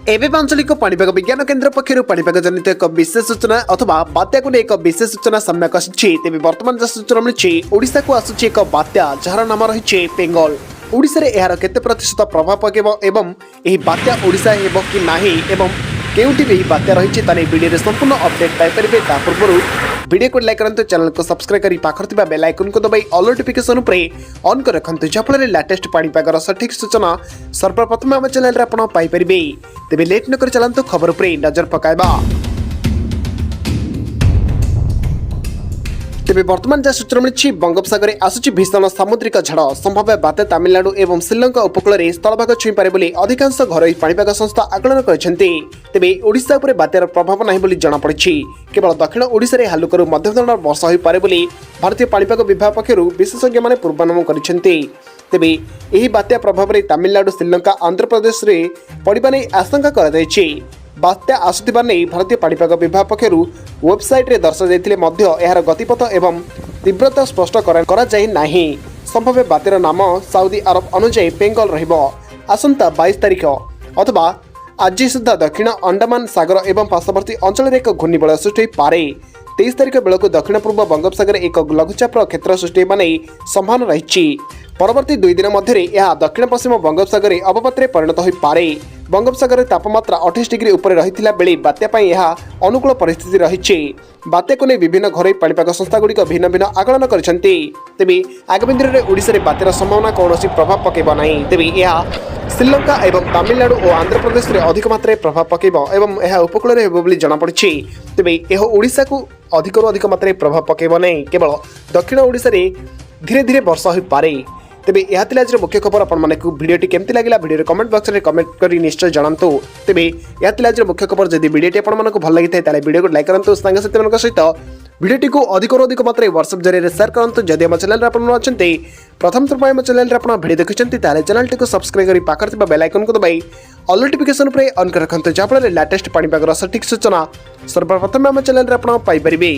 एवं आंचलिक पाणीपाग विज्ञान केन्द्र पक्षर पाणीपाग जनित एक विशेष सूचना अथवा बात्या को एक विशेष सूचना सामना आसी। तेज बर्तमान जहाँ सूचना मिली ओडिशा को आसूची एक बात्या जार नाम रही बेंगल। ओडिशा रे एहार केते प्रतिशत प्रभाव पकेब एवं यही बात्या ओडिशा हेब कि नाही एवं केउटी भी बात्या रही ताने वीडियो रे संपूर्ण अपडेट पाई परिबे। ता पूर्व वीडियो को लाइक करंतु, चैनल को सब्सक्राइब करी पाखर थिबा बेल आइकन को दबाई ऑल नोटिफिकेशन उपरे ऑन कर रखंतु, जफल लेटेस्ट पाणीपागर सठिक सूचना सर्वप्रथम आम चैनल रे आपण पाई परिबे। तेबे लेट न कर चलंतु खबर उपरे नजर पकाइबा। तेबे वर्तमान जहाँ सूचना मिली बंगोपसागर आसूची भीषण सामुद्रिक झाड़ संभाव्य बात्या तमिलनाडु एवं श्रीलंका उपकूल में स्थलभाग छुई पारे बोली अधिकांश घरोई पाणीपाग संस्था आकलन करछन्ते। तेबे ओडिशा उपरे बात्यार प्रभाव नाही बोली जଣା पड़िछि। केवल दक्षिण ओडिशा रे हालुकरू मध्यम धरणर वर्षा होई पारे बोली भारतीय पाणीपाग विभाग पक्षरु विशेषज्ञ माने पूर्वानुमान करछन्ते। तेबे एही बात्या प्रभाव रे तमिलनाडु श्रीलंका आंध्र प्रदेश रे पड़िबा नै आशंका करा जायछि। बात्या आसुथिबा नै भारतीय पाणीपाग विभाग पक्षरु वेबसाइट रे दर्शाଯାଇଥିଲେ ମଧ୍ୟ एहार गतिपथ एवं तीव्रता स्पष्ट करा जाय नाही। संभाव्य बात्यार नाम सऊदी अरब अनुଯାयी बेंगल रहिबो। आसंता 22 तारिख अथवा आज सुधा दक्षिण अंडमान सागर एवं पार्श्ववर्ती अंचल एक घूर्णिबलय सृष्टि पारे। 23 तारिख बेलू दक्षिण पूर्व बंगोपसागर एक लघुचाप क्षेत्र सृष्टि होने संभावना रही। परवर्ती 2 दिन मध्य यह दक्षिण पश्चिम बंगोपसागर अवपात परिणत हो पारे। बंगोपसागर तापमात्रा 28 डिग्री उपर रही बेले बात्या यह अनुकूल परिस्थिति रही। बात्या को नहीं विभिन्न घरोई पाणीपाग संस्था गुड़िक भिन्न भिन्न आकलन करछन्ते। तेबे आगामी दिन में ओडिशा रे बात्यार संभावना कौन प्रभाव पकेब नहीं। तेबे यह श्रीलंका एवं तमिलनाडु और आंध्र प्रदेश में अधिक मात्रा प्रभाव पकेब एवं यह उपकूल में होब जना पड़ी। तेबे यह ओडिशा को अधिक अधिक मात्रा प्रभाव पकेब नहीं, केवल दक्षिण ओडिशा रे धीरे धीरे वर्षा हो पारे। तेबे यह आज मुख्य खबर। आपण मानकु वीडियोटी केमती लागला वीडियो कमेंट बॉक्स रे कमेंट करी निश्चय जणांतु। तेबे यह आज मुख्य खबर जदि वीडियोटी आपण मानकु भल लागिथाय ताले वीडियो को लाइक करंतु, संग साथी मानक सहित वीडियोटी को अधिक मात्रा व्हाट्सएप जरिए शेयर करंतु। जदि हम चैनल रे आपण अछन्ते प्रथम थर पय हम चैनल रे आपण वीडियो देखिसंती ताले चैनल को सब्सक्राइब करी पाखर थिबा बेल आइकन को दबाई ऑल नोटिफिकेशन उपरे ऑन कर रखंतु, जफल लेटेस्ट पाणीपागर सठिक सूचना सर्वप्रथम हम चैनल रे आपण पाई परिबे।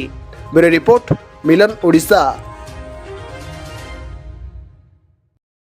ब्यूरो रिपोर्ट मिलन ओडिशा।